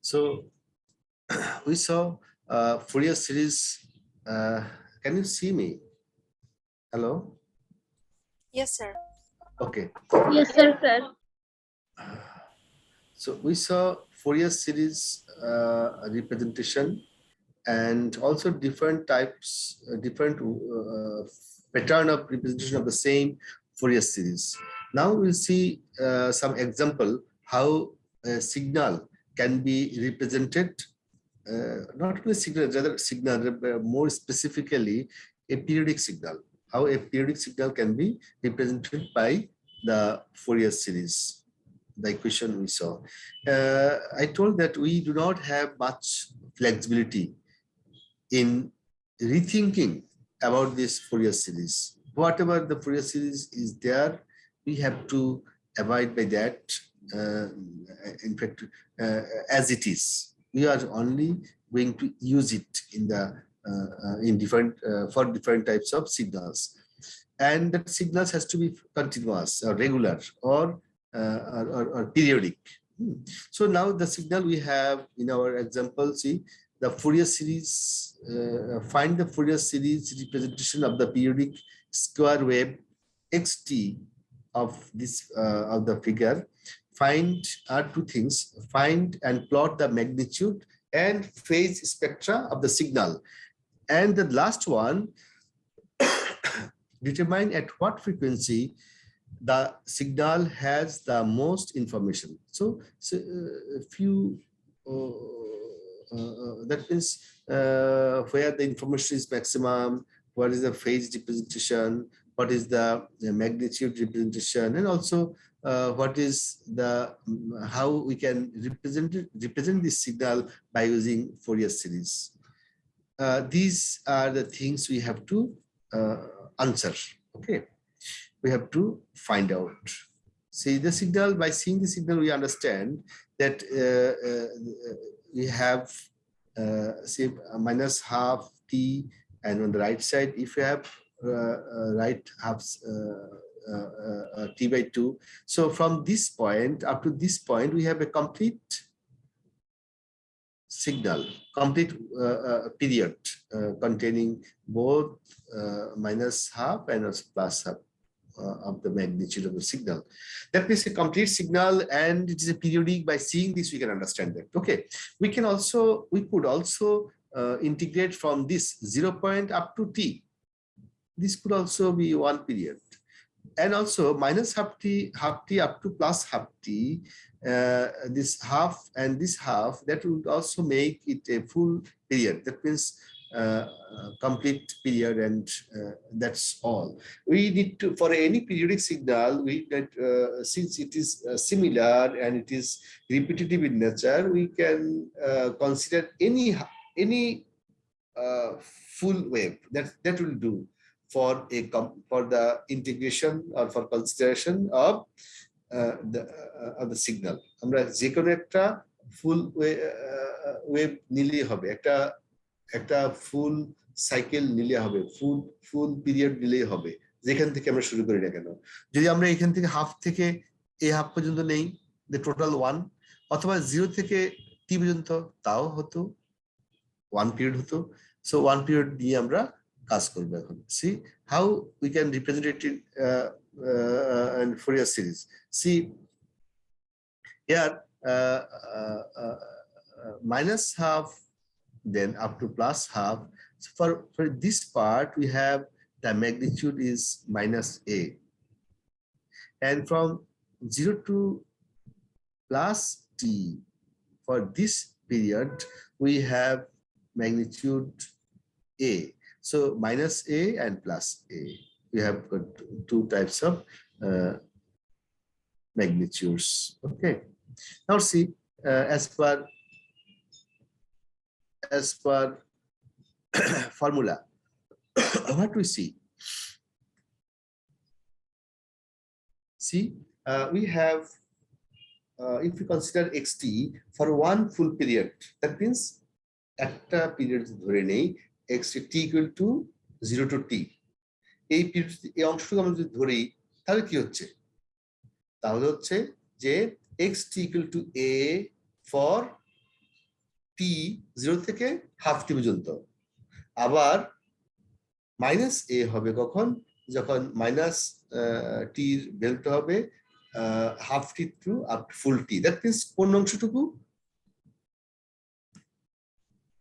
So we saw Fourier series. Can you see me? Hello? Yes, sir. Okay. Yes, sir. So we saw Fourier series representation and also different types, different pattern of representation of the same Fourier series. Now we'll see some example how a signal can be represented, not only signal, rather signal, more specifically a periodic signal, how a periodic signal can be represented by the Fourier series, the equation we saw. I told that we do not have much flexibility in rethinking about this Fourier series. Whatever the Fourier series is there, we have to abide by that. In fact, as it is, we are only going to use it in the in different for different types of signals, and that signals has to be continuous or regular or periodic. So now the signal we have in our example, see the Fourier series, find the Fourier series representation of the periodic square wave xt of this of the figure. Find two things: find and plot the magnitude and phase spectra of the signal, and the last one, determine at what frequency the signal has the most information. So if you that means where the information is maximum, what is the phase representation, what is the magnitude representation, and also what is the how we can represent this signal by using Fourier series. These are the things we have to answer. Okay, we have to find out. See the signal, by seeing the signal we understand that we have say minus half t, and on the right side if you have right half t by 2. So from this point up to this point we have a complete signal, complete period containing both minus half and also plus half of the magnitude of the signal. That means a complete signal, and it is a periodic. By seeing this we can understand that. Okay, we could also integrate from this 0 point up to t. This could also be one period, and also minus half t up to plus half t, this half and this half, that would also make it a full period. That means complete period, and that's all we need to for any periodic signal. We that since it is similar and it is repetitive in nature, we can consider any full wave that will do for the integration or for consideration of the signal. আমরা যে কোনো একটা ফুল wave নিলেই হবে, একটা full cycle নিলে হবে, ফুল period নিলেই হবে, যেখান থেকে আমরা শুরু করি না কেন। যদি আমরা এখান থেকে হাফ থেকে এই হাফ পর্যন্ত নেই, the total 1, অথবা 0 থেকে t পর্যন্ত, তাও হতো 1 পিরিয়ড হতো। সো 1 পিরিয়ড দিয়ে আমরা কাজ করব এখন। See how we can represent it in Fourier series. See here minus half, then up to plus half. So for this part we have the magnitude is minus a, and from 0 to plus t for this period we have magnitude a. So minus a and plus a, we have got two types of magnitudes. Okay, now see as per formula what we see. See we have if we consider xt for one full period, that means একটা period ধরে নেই xt t equal to 0 to t, এই এই অংশটুকু আমরা যদি ধরি তাহলে কি হচ্ছে, তাহলে হচ্ছে যে xt equal to a for টি 0 থেকে হাফ টি পর্যন্ত। আবার মাইনাস এ হবে কখন, যখন মাইনাস টির ভ্যালুটা হবে half t to up full t. That means কোন অংশটুকু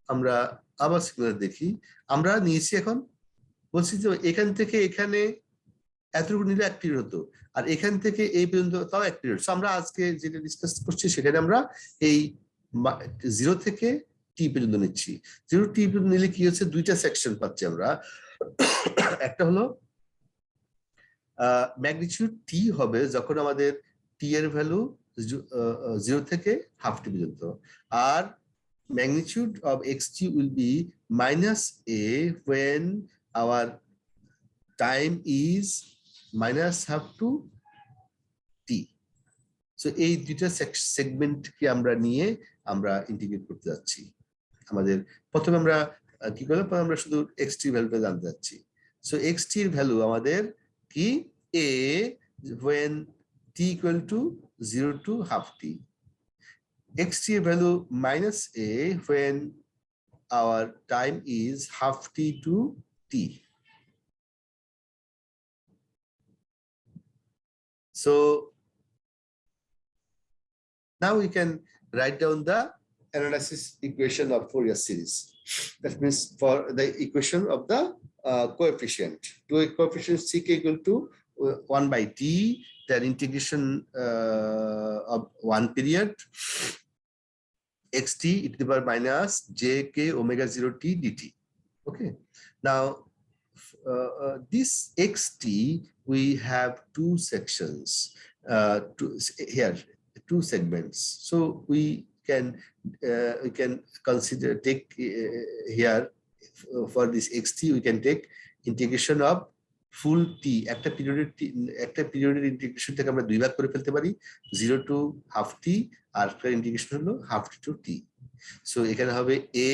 আমরা আবার সিগন্যাল দেখি, আমরা নিয়েছি এখন বলছি যে এখান থেকে এখানে এতটুকু নিলে 1 পিরিয়ড হতো, আর এখান থেকে এই পর্যন্ত তাও 1 পিরিয়ড। আমরা আজকে যেটা ডিসকাস করছি সেখানে আমরা এই 0 থেকে টি পর্যন্ত নিচ্ছি। 0 টি পর্যন্ত নিলে কি হচ্ছে, দুইটা সেকশন পাচ্ছি আমরা। একটা হলো ম্যাগনিটিউড টি হবে যখন আমাদের টি এর ভ্যালু 0 থেকে হাফ টি পর্যন্ত, আর magnitude of xt will be minus a when our time is minus half to t. So এই দুইটা সেগমেন্ট কি আমরা নিয়ে আমরা ইন্টিগ্রেট করতে যাচ্ছি। আমাদের প্রথমে আমরা কি করলাম, আমরা শুধু xt ভ্যালুটা জানতে যাচ্ছি। সো xt এর ভ্যালু আমাদের কি, a when t equal to 0 to half t, xt value minus a when our time is half t to t. So now we can write down the analysis equation of Fourier series. That means for the equation of the coefficient, to a coefficient ck equal to 1 by t, then integration of one period xt e to the power minus jk omega 0 t dt. Okay, now this xt we have two sections, here two segments, so we can consider take here for this xt we can take integration of ফুল টি, একটা পিরিয়ডের integration থেকে আমরা দুই ভাগ করে ফেলতে পারি, 0 to half t, আর ইন্টিগ্রেশন হলো half t to t. So এখানে হবে এ,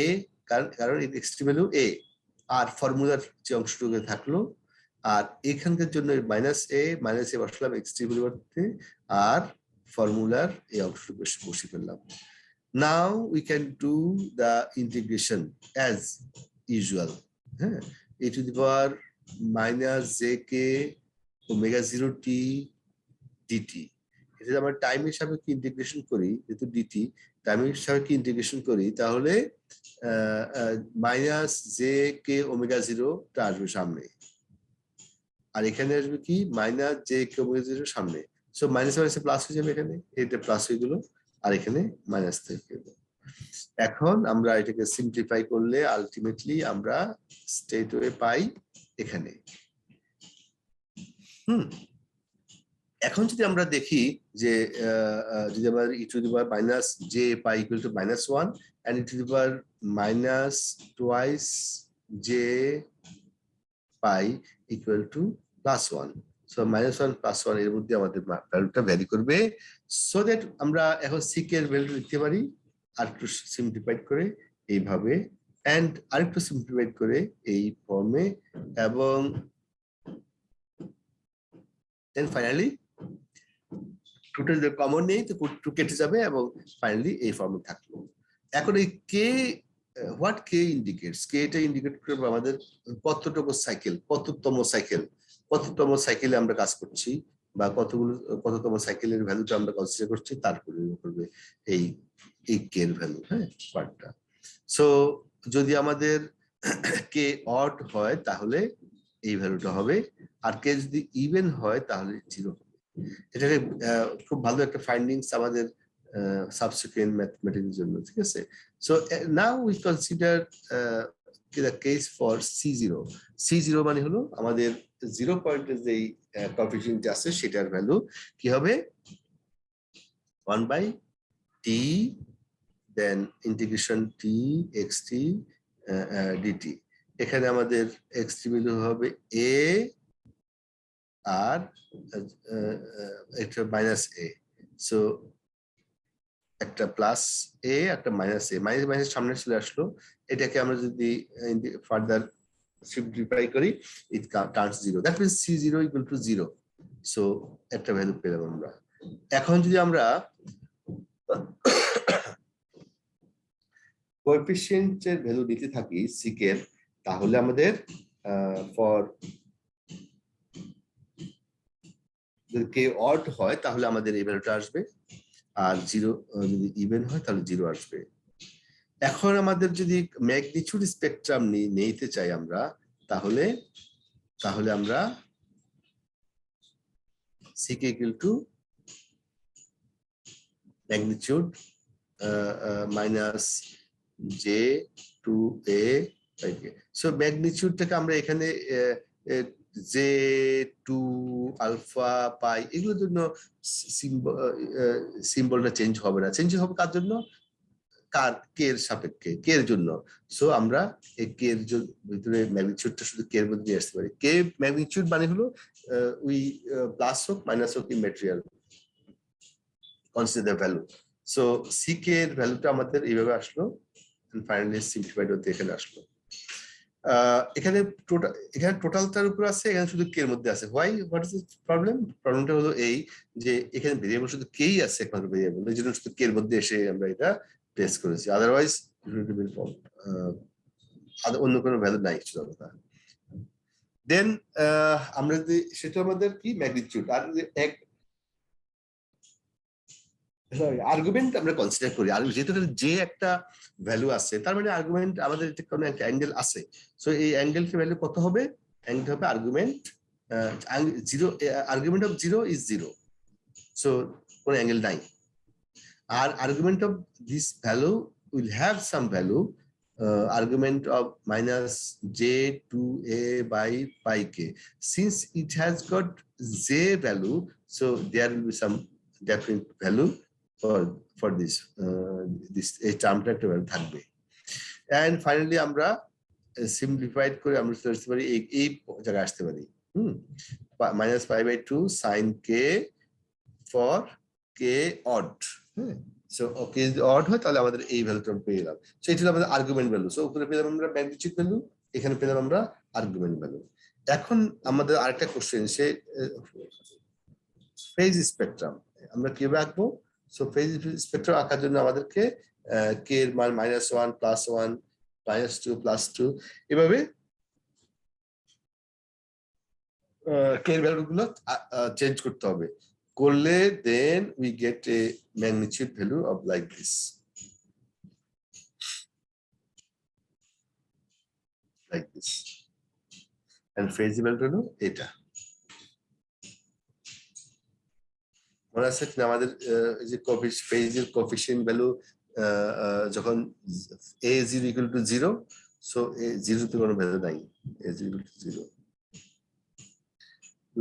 কারণ এক্সট্রি ভ্যালু এ, আর ফর্মুলার যে অংশটুকু থাকলো, আর এখানকার জন্য মাইনাস এ বসালাম এক্সট্রি পরিবর্তে, আর ফর্মুলার এই অংশটুকু বসে ফেললাম। Now we can do the integration as usual. হ্যাঁ, e to the power minus j k omega 0 t dt, এটা আমরা টাইমের সাপেক্ষে ইন্টিগ্রেশন করি, যেহেতু ডিটি টাইমের সাপেক্ষে ইন্টিগ্রেশন করি, তাহলে মাইনাস জে কে ওমেগা 0টা আসবে সামনে, আর এখানে আসবে কি মাইনাস জে কে ওমেগা 0 সামনে। সো মাইনাস মাইনাসে প্লাস হয়ে যাবে, এখানে এটা প্লাস হয়ে গেল, আর এখানে মাইনাস থেকে গেল। এখন আমরা এটাকে সিম্পলিফাই করলে আলটিমেটলি আমরা স্ট্রেটওয়ে পাই এখানে। এখন যদি আমরা দেখি যে যদি আমরা e to the power minus j pi equal to -1 and e to the power minus twice j pi equal to +1, so -1 +1 এর মধ্যে আমাদের ভ্যালুটা ভ্যারি করবে, সো দ্যাট আমরা এখন সিক এর ভ্যালু লিখতে পারি আর একটু সিম্পলিফাইড করে এইভাবে, এন্ড আরেকটু সিম্পলিফাইড করে এই ফর্মে, এবং দেন ফাইনালি টোটাল যে কমন নেই তো টু কেটে যাবে, এবং ফাইনালি এই ফর্মে থাকলো। এখন এই কে, হোয়াট কে ইন্ডিকেটস, কে এটা ইন্ডিকেট করবে আমাদের কতটুকু সাইকেল, কততম সাইকেলে আমরা কাজ করছি, বা কততম সাইকেলের ভ্যালুটা আমরা কনসিডার করছি, তারপরে নির্ভর করবে এই কে এর ভ্যালু। হ্যাঁ, পার্টটা। সো যদি আমাদের কে অড হয় তাহলে এই ভ্যালুটা হবে, আর কে যদি ইভেন হয় তাহলে 0 হবে। এটাকে খুব ভালো একটা ফাইন্ডিংস আমাদের সাবসিকুয়েন্ট ম্যাথমেটিক্সের জন্য, ঠিক আছে। So now we consider the case for C0 মানে হলো আমাদের 0 পয়েন্টের যেই কোএফিসিয়েন্ট আছে সেটার ভ্যালু কি হবে, 1 by t then integration t xt dt। এখানে আমাদের xt ভ্যালু হবে a, আর একটা মাইনাস এ, সো একটা প্লাস এ একটা মাইনাস এ, মাইনাস সামনে চলে আসলো, এটাকে আমরা যদি ফার্দার সিম্পলিফাই করি it turns 0, that means C0 equal to 0, so একটা ভ্যালু পেলাম আমরা। এখন যদি আমরা কোএফিসিয়েন্টের ভ্যালু নিতে থাকি সিকের, তাহলে আমাদের ফর যদি কে অড হয় তাহলে আমাদের এই ভ্যালুটা আসবে, আর জিরো যদি ইভেন হয় তাহলে জিরো আসবে। এখন আমাদের যদি ম্যাগনিটিউড স্পেকট্রাম নিতে চাই আমরা, তাহলে আমরা c k equal to magnitude minus j two A by k. So ম্যাগনিটিউডটাকে আমরা এখানে জে টু আলফা পাই এগুলোর জন্য সিম্বলটা চেঞ্জ হবে না, চেঞ্জ হবে কার জন্য, কার কে এর সাপেক্ষে, কে এর জন্য। সো আমরা এই কে এর ভিতরে ম্যাগনিটিউডটা শুধু কে এর মধ্যে নিয়ে আসতে পারি। কে ম্যাগনিটিউড মানে হলো উই প্লাস হোক মাইনাস হোক immaterial, consider value. So c k এর ভ্যালুটা আমাদের এইভাবে আসলো, ফাইনালি সিম্পলিফাইড হতে এখানে আসলো। এখানে টোটালটার উপর আছে, এখানে শুধু কে এর মধ্যে আছে। Why, what is problem? প্রবলেমটা হলো এই যে এখানে ভেরিয়েবল শুধু কেই আছে, একমাত্র ভেরিয়েবল, এই জন্য শুধু কে এর মধ্যে এসে আমরা এটা টেস্ট করেছি। আদারওয়াইজ অন্য কোনো ভ্যালু নাই শুধু কথা। দেন আমরা যদি সেটা আমাদের কি ম্যাগনিটিউড, আর এক আর্গুমেন্ট আমরা কনসিডার করি, আর যেহেতু যে একটা ভ্যালু আছে তার মানে আর্গুমেন্ট আমাদের কোনো একটা অ্যাঙ্গেল আছে। সো এই অ্যাঙ্গেলকে ভ্যালু কত হবে? অ্যাঙ্গেল হবে argument zero, argument of zero is zero, so কোনো অ্যাঙ্গেল নাই। আর argument of this value will have some value, argument of minus j to a by pi k. Since it has got j value, so there will be some definite value for this এই টার্মটা একটা value থাকবে। And finally আমরা simplified করে আমরা চলে আসতে পারি এই জায়গায় আসতে পারি, minus pi by two sine k for k odd. হ্যাঁ, সো ওকে যদি অড হয় তাহলে আমাদের এই ভ্যালুটা আমরা পেয়ে গেলাম। সো এটা হলো আমাদের আর্গুমেন্ট ভ্যালু। সো উপরে পেলাম আমরা ম্যাগনিটিউড ভ্যালু, এখানে পেলাম আমরা আর্গুমেন্ট ভ্যালু। এখন আমাদের আরেকটা কোশ্চেন, সে ফেজ স্পেকট্রাম আমরা কিভাবে আঁকবো? সো ফেজ স্পেকট্রাম আঁকার জন্য আমাদেরকে কে এর মান -1 +1 -2 +2 এভাবে কে এর ভ্যালুগুলো চেঞ্জ করতে হবে। করলে then we get a magnitude value of like this, like this, and phase value হলো এটা। মনে আছে কিনা আমাদের যে ফেজের কোএফিসিয়েন্ট ভ্যালু যখন a is equal to 0, so a 0 তে কোনো ভ্যালু নাই, a is equal to 0.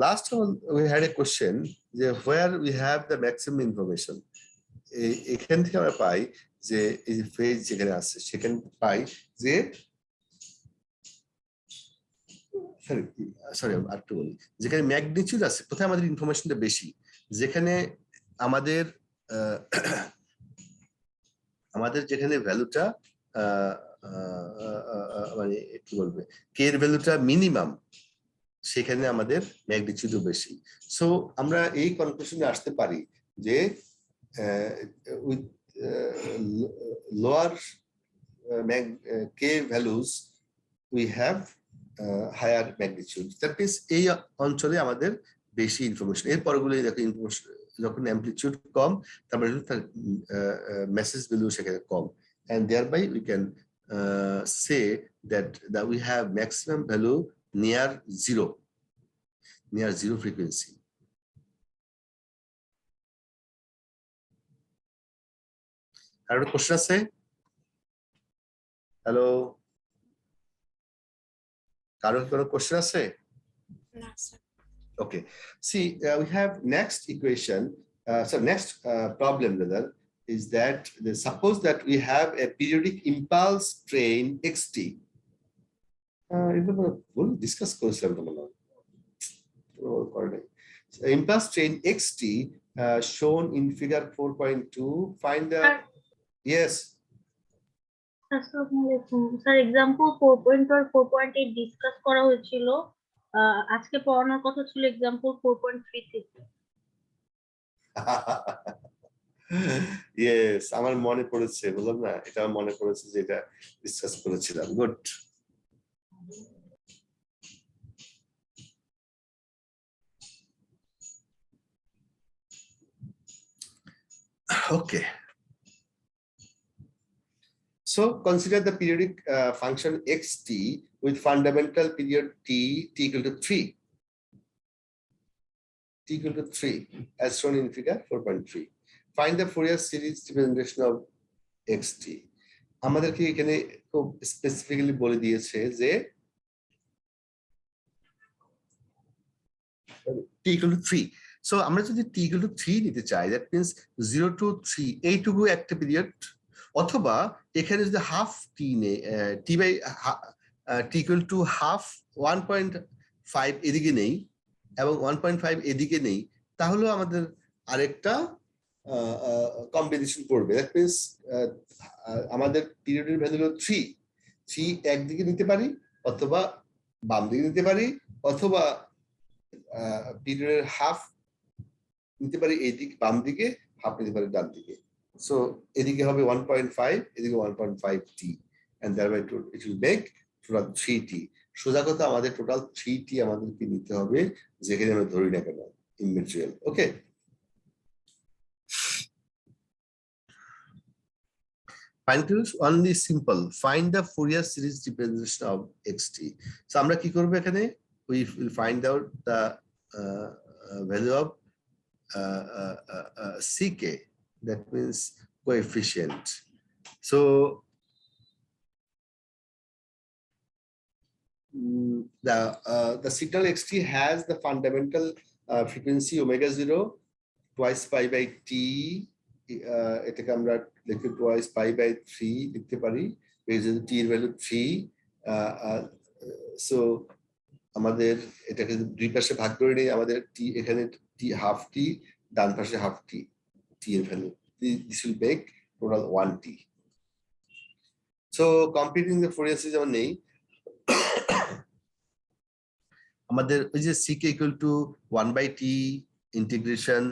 Last one we had a question যে where we have the maximum information, এখান থেকে আমরা পাই যে এই যে ফেজ যেখানে আছে সেখানে পাই যে সরি আরেকটু বলি, যেখানে ম্যাগনিটিউড আছে কোথায় আমাদের ইনফরমেশনটা বেশি, যেখানে আমাদের যেখানে ভ্যালুটা মানে কি বলবে কে এর ভ্যালুটা মিনিমাম, সেখানে আমাদের ম্যাগনিটিউডও বেশি। সো আমরা এই কনক্লুশনে আসতে পারি যে with lower k values we have higher magnitude. That means এই অঞ্চলে আমাদের বেশি ইনফরমেশন। এর পরগুলো দেখো ইনফরমেশন যখন অ্যামপ্লিটিউড কম, তারপরে তার মেসেজ ভ্যালু সেখানে কম, and thereby we can say that we have maximum value near zero frequency. আর একটা কোশ্চেন আছে? হ্যালো, কারো কোনো কোশ্চেন আছে? না sir. Okay, see, we have next equation, so next problem rather, is that suppose that we have a periodic impulse train xt. Discuss করেছিলাম তো মনে হয়। Impulse train xt shown in figure 4.2. Find the yes. আসসালামু sir, example 4.2 আর 4.8 discuss করা হয়েছিল। আজকে পড়ানোর কথা ছিল एग्जांपल 4.3 থেকে। ইয়েস, আমার মনে পড়েছে, বললাম না, এটা আমার মনে পড়েছে যে এটা ডিসকাস করেছিলাম। Good. Okay. So consider the periodic function xt with fundamental period t equal to 3. T equal to 3 as shown in figure 4.3. Find the Fourier series representation of xt. আমাদেরকে এখানে খুব স্পেসিফিক্যালি বলে দিয়েছে যে t equal to 3. So আমরা যদি t equal to 3 নিতে চাই, that means 0 to 3 এইটুকু একটা পিরিয়ড, অথবা এখানে যদি হাফ t নে t by t equal to half 1.5 এদিকে নেই এবং 1.5 এদিকে নেই, তাহলেও আমাদের আরেকটা কম্বিনেশন করবে। দ্যাট মিনস আমাদের পিরিয়ডের ভ্যালু হলো 3 একদিকে নিতে পারি, অথবা বাম দিকে নিতে পারি, অথবা পিরিয়ডের হাফ নিতে পারি এইদিকে বাম দিকে, হাফ নিতে পারি ডান দিকে। সো এদিকে হবে 1.5, এদিকে 1.5 t, and thereby it will make total 3t. সোজা কথা আমাদের টোটাল 3t আমাদেরকে নিতে হবে, যেখানে আমরা ধরি না কেন immaterial. Okay, find only simple, find the Fourier series representation of xt. So আমরা কি করব এখানে, we will find out the value of ck, that means coefficient. So the signal xt has the fundamental frequency omega 0 twice pi by t, এটাকে আমরা লিখি twice pi by 3 লিখতে পারি, t এর ভ্যালু 3। সো আমাদের এটাকে দুই পাশে ভাগ করে নিই, আমাদের t এখানে t হাফ t, ডান পাশে হাফ t, t এর value, this will make total 1t. So computing the Fourier series যেমন নেই, আমাদের ওই যে ck equal to 1 by t integration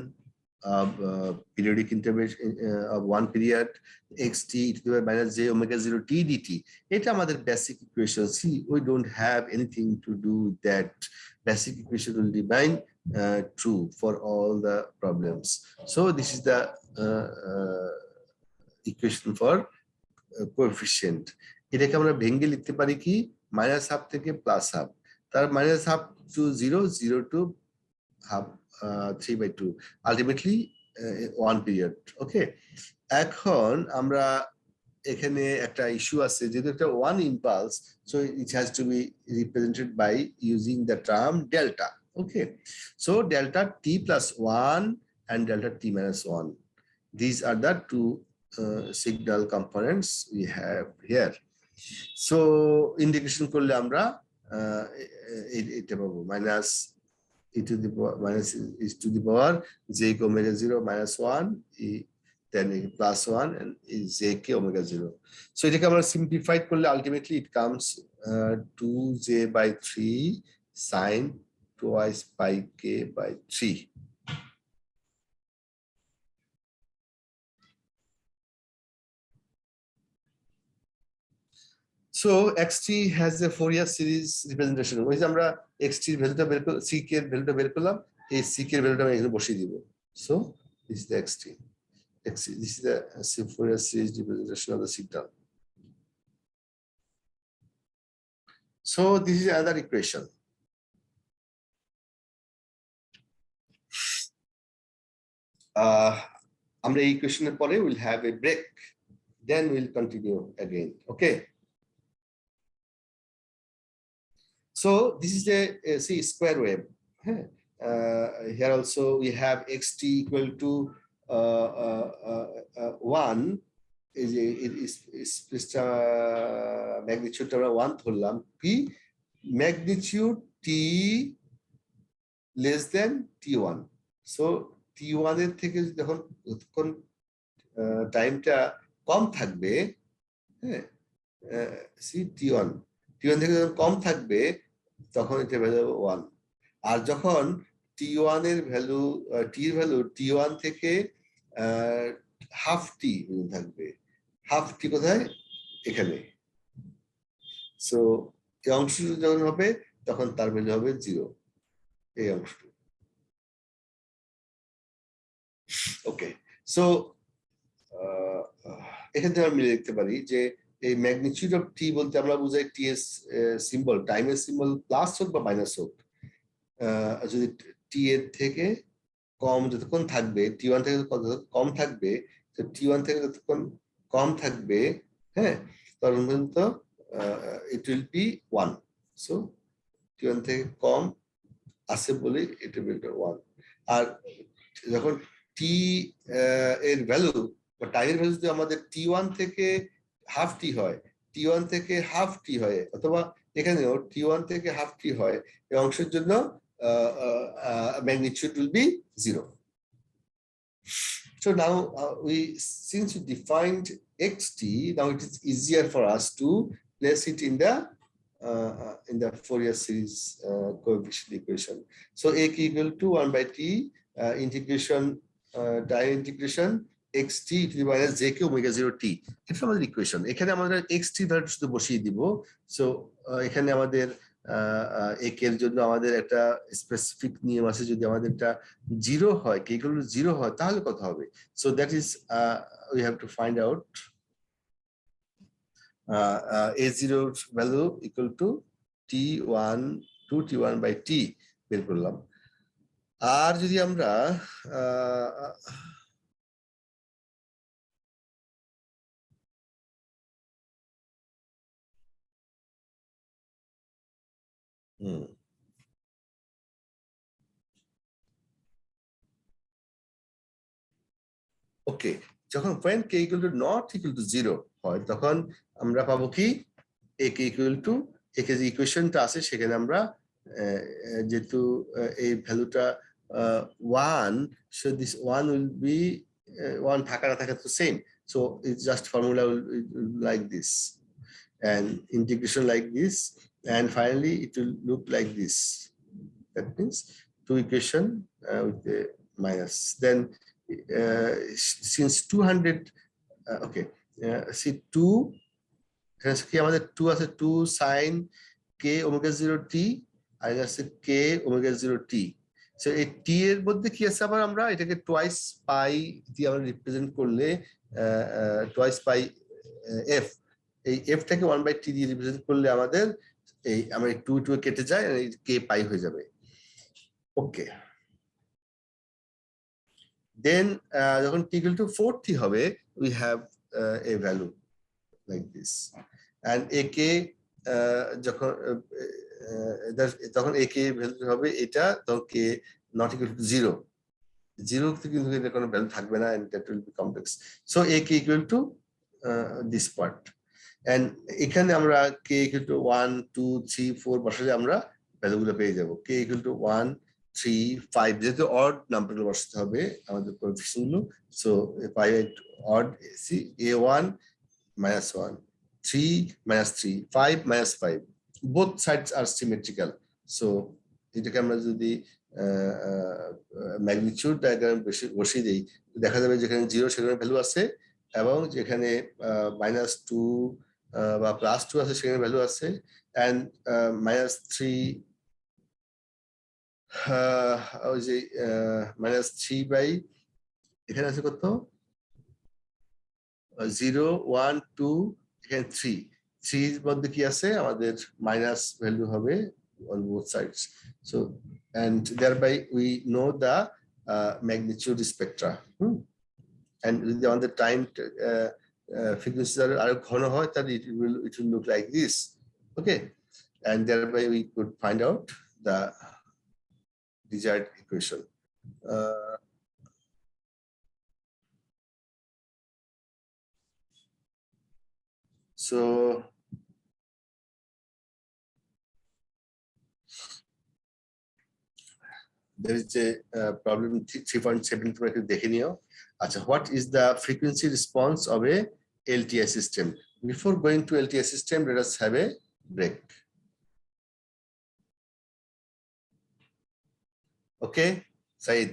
of periodic interval of one period xt to the minus j omega 0 t dt, এটা আমাদের basic equation. See, we don't have anything to do with that. Basic equation will remain true for all the problems. So this is the equation for coefficient. এটাকে আমরা ভেঙে লিখতে পারি কি, minus half থেকে plus half, তার minus have to 0, 0 to half 3 by 2, ultimately 1 period. ওকে, এখন আমরা এখানে একটা ইস্যু আছে, যেহেতু একটা one impulse, so it has to be represented by using the term delta. Okay, so delta t plus 1 and delta t minus 1, these are the two signal components we have here. So integration করলে আমরা এটা পাবো, minus e to the power minus is to the power j omega 0 minus 1, then plus 1 and is jk omega 0. So এটাকে আমরা simplified করলে ultimately it comes 2j by 3 sin twice pi k by 3. So xt has a Fourier series representation. ওই যে আমরা xt এর ভ্যালুটা বের করলাম, ck এর ভ্যালুটা বের করলাম, এই ck এর ভ্যালুটা আমি এখানে বসিয়ে দিব। So this is the xt. This is the Fourier series representation of the signal. So this is another equation. আমরা এই ইকুয়েশনের পরে we'll have a break, then we'll continue again. Okay. So this is a see square wave. Here also we have xt equal to 1, is magnitude আমরা 1 ধরলাম, p magnitude t less than t1. So t1 এর থেকে যখন টাইমটা কম থাকবে, হ্যাঁ, see t1 থেকে যখন কম থাকবে তখন এটা ভ্যালু 1, আর যখন t1 এর ভ্যালু t এর ভ্যালু t1 থেকে হাফ টি থাকবে, হাফ টি কোথায়, এখানে। সো এই অংশটি যখন হবে তখন তার ভ্যালু হবে 0, এই অংশটি। ওকে, সো এখান থেকে আমরা মিলে লিখতে পারি যে এই ম্যাগনিটিউড অফ টি বলতে আমরা বুঝাই টি এর সিম্বল, টাইমের সিম্বল প্লাস হোক বা মাইনাস হোক, যদি টি এর থেকে কম যতক্ষণ থাকবে, টি ওয়ান থেকে কম থাকবে, তো টি ওয়ান থেকে যতক্ষণ কম থাকবে, হ্যাঁ, তখন পর্যন্ত it will be 1। So T one থেকে কম আছে বলে এটা উইল বি 1। আর যখন টি এর ভ্যালু বা টাইমের ভ্যালু যদি আমাদের টি ওয়ান থেকে হাফ টি হয়, টি ওয়ান থেকে হাফ টি হয়, অথবা এখানেও টি ওয়ান থেকে হাফ টি হয়, এই অংশের জন্য magnitude will be 0. So now since we defined xt, now it is easier for us to place it in the Fourier series coefficient equation. So a equal to 1 by t integration time integration xt to the minus jk omega 0 t. এটা আমাদের equation. এখানে আমরা xt value শুধু বসিয়ে দিব। So এখানে আমাদের একের জন্য আমাদের একটা স্পেসিফিক নিয়ম আছে, যদি আমাদের এটা 0 হয়, কে ইকুয়াল টু 0 হয়, তাহলে কত হবে। So that is we have to find out a0 value equal to t1 to t1 by t বের করলাম। আর যদি আমরা ওকে, যখন when k equal to not equal to 0 হয়, তখন আমরা পাবো কি a k equal to a কে যে ইকুয়েশনটা আছে সেখানে আমরা যেহেতু এই ভ্যালুটা 1, so this 1 will be 1 থাকা না থাকা তো same, so it's just formula will like this and integration like this, and finally it will look like this. That means two equation with the minus. Then since 200 okay, see 2 কি আমাদের 2 আছে 2 sin k omega 0 t, আর আছে k omega 0 t। So এই t এর মধ্যে কি আছে, আবার আমরা এটাকে টুয়াইস পাই দিয়ে আমরা রিপ্রেজেন্ট করলে টুয়াইস পাই f, এই f টাকে 1 বাই t দিয়ে রিপ্রেজেন্ট করলে আমাদের এই আমরা 2 2 কেটে যায় আর এই k পাই হয়ে যাবে। ওকে, দেন যখন t equal to 40 হবে, we have a value like this, and ak যখন ak ভ্যালু হবে এটা, তখন k not equal to 0, 0 কিন্তু এর কোনো ভ্যালু থাকবে না, and that will be complex. So ak equal to this part, and এখানে আমরা k equal to 1 2 3 4 বসালে আমরা ভ্যালুগুলো পেয়ে যাব। k equal to 1 3 5, যেহেতু অড নাম্বারগুলো বসাতে হবে আমাদের কোএফিসিয়েন্ট গুলো, so 5 odd, c a1 minus 1 3 minus 3 5 minus 5, both sides are symmetrical. So এটাকে আমরা যদি ম্যাগনিটিউড ডায়াগ্রাম বসিয়ে দেই, দেখা যাবে যেখানে 0 সেখানে ভ্যালু আছে, এবং যেখানে -2 বা +2 আছে সেখানে ভ্যালু আছে, and -3 ওই যে -3 বাই এখানে আছে কত 0 1 2, এখানে 3 3 এর মধ্যে কি আছে আমাদের মাইনাস ভ্যালু হবে on both sides. So and thereby we know the magnitude spectra. And যদি আমাদের টাইম ফ্রিকোয়েন্সি আরো ঘন হয় তাহলে it will look like this. Okay, and thereby we could find out the desired equation. So there is a problem 3.7 তোমরা একটু দেখে নিও। আচ্ছা, what is the frequency response of a LTI system? Before going to LTI system, let us have a break. Okay, Said.